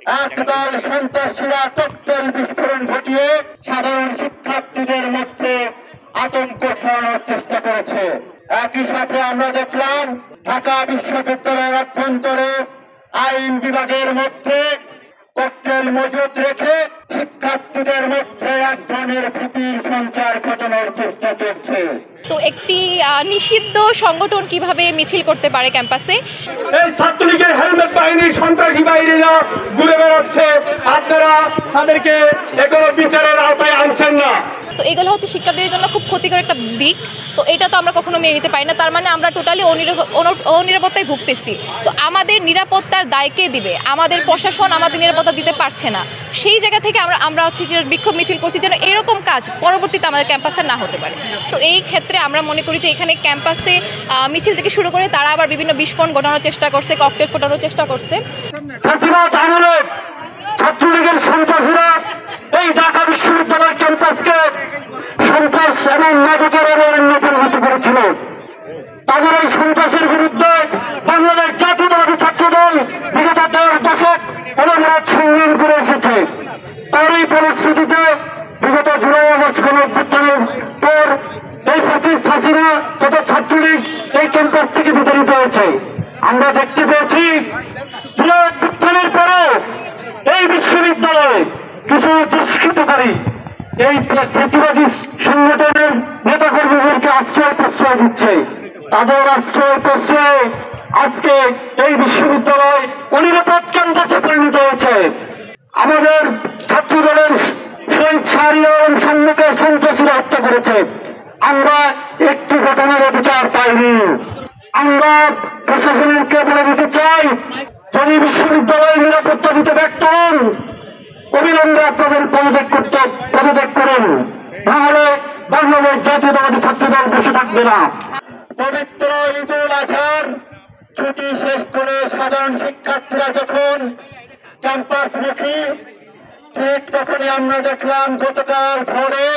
একদল সন্ত্রাসীরা ককটেল বিস্ফোরণ ঘটিয়ে সাধারণ শিক্ষার্থীদের মধ্যে আতঙ্ক ছড়ানোর চেষ্টা করেছে। একই সাথে আমরা দেখলাম ঢাকা বিশ্ববিদ্যালয়ের অভ্যন্তরে আইন বিভাগের মধ্যে ককটেল মজুদ রেখে শিক্ষার্থীদের মধ্যে এক ধরনের ভীতির সঞ্চার ঘটানোর চেষ্টা চলছে। তো একটি নিষিদ্ধ সংগঠন কিভাবে মিছিল করতে পারে ক্যাম্পাসে? এই ছাত্রলীগের হেলমেট বাহিনী সন্ত্রাসী বাহিনীরা ঘুরে বেড়াচ্ছে, আপনারা তাদেরকে এখনো বিচারের আওতায় আনছেন না। তো এগুলো হচ্ছে শিক্ষার্থীদের জন্য খুব ক্ষতিকর একটা দিক। তো এটা তো আমরা কখনো মেনে নিতে পারি না। তার মানে আমরা টোটালি অনিরাপত্তায় ভুগতেছি। তো আমাদের নিরাপত্তার দায় কে দিবে? আমাদের প্রশাসন আমাদের নিরাপত্তা দিতে পারছে না। সেই জায়গা থেকে আমরা হচ্ছে যে বিক্ষোভ মিছিল করছি যেন এরকম কাজ পরবর্তীতে আমাদের ক্যাম্পাসে না হতে পারে। তো এই ক্ষেত্রে আমরা মনে করি যে এখানে ক্যাম্পাসে মিছিল থেকে শুরু করে তারা আবার বিভিন্ন বিস্ফোরণ ঘটানোর চেষ্টা করছে, ককটেল ফোটানোর চেষ্টা করছে। ছাত্রলীগের সন্ত্রাসীরা এই ঢাকা বিশ্ববিদ্যালয় ক্যাম্পাসকে সন্ত্রাস এবং মাদকের অবলম্বনে পরিণত করেছিল। তাদের এই সন্ত্রাসের বিরুদ্ধে বাংলাদেশ জাতীয়তাবাদী ছাত্রদল বিগত ১.৫ দশক অনবরত সংগ্রাম করে এসেছে। তার এই পরিস্থিতিতে বিগত জুলাই আগস্ট গণঅভ্যুত্থানের পর এই ফ্যাসিস্ট হাসিনা তথা ছাত্রলীগ এই ক্যাম্পাস থেকে বিতাড়িত হয়েছে। আমরা দেখতে পেয়েছি জুলাই অভ্যুত্থানের পরেও এই বিশ্ববিদ্যালয়ে কিছু দুষ্কৃতকারী এই ফ্যাসিবাদী সংগঠনের নেতাকর্মীদেরকে আশ্রয় প্রশ্রয় দিচ্ছে। তাদের আশ্রয় প্রশ্রয়ে আজকে এই বিশ্ববিদ্যালয় অনিরাপদ ক্যাম্পাসে পরিণত হয়েছে। আমাদের ছাত্রদলের শহীদ শাহরিয়ার সম্মুখে সন্ত্রাসীরা হত্যা করেছে। আমরা একটি ঘটনার বিচার পাইনি। আমরা প্রশাসনকে বলে দিতে চাই, যদি বিশ্ববিদ্যালয়ের নিরাপত্তা দিতে ব্যর্থ হন অবিলম্বে আপনাদের পদত্যাগ করুন, নাহলে বাংলাদেশ জাতীয়তাবাদী ছাত্রদল বসে থাকবে না। পবিত্র ঈদুল আজহার ছুটি শেষ করে সাধারণ শিক্ষার্থীরা যখন ক্যাম্পাসমুখী, ঠিক তখনই আমরা দেখলাম গতকাল ভোরে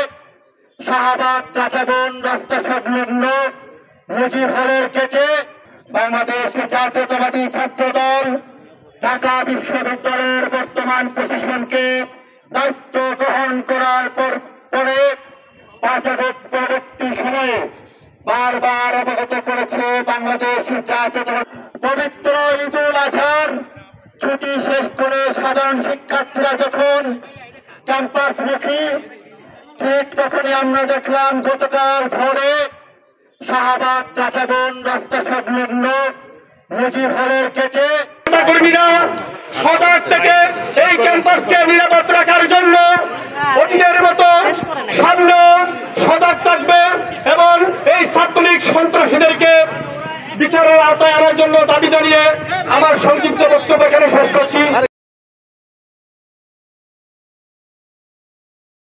শাহবাগ কাটাবন রাস্তা সংলগ্ন মুজিব হলের গেটে বাংলাদেশ জাতীয়তাবাদী ছাত্রদল ঢাকা বিশ্ববিদ্যালয়ের বর্তমান প্রশাসনকে দায়িত্ব গ্রহণ করার পরে ৫ আগস্ট পরবর্তী সময়ে বারবার অবগত করেছে বাংলাদেশ জাতীয়তাবাদী। পবিত্র ঈদুল আজহার ছুটি শেষ করে সাধারণ শিক্ষার্থীরা যখন ক্যাম্পাসমুখী, ঠিক তখনই আমরা দেখলাম গতকাল ভোরে শাহবাগ কাটাবন রাস্তা সংলগ্ন মুজিব হলের গেটে কর্মীরা সজাগ থেকে এই ক্যাম্পাসকে নিরাপদ রাখার জন্য অতীতের মতো সামনে সজাগ থাকবে এবং এই ছাত্রলীগ সন্ত্রাসীদেরকে বিচারের আওতায় আনার জন্য দাবি জানিয়ে আমার সংক্ষিপ্ত বক্তব্য এখানে শেষ করছি।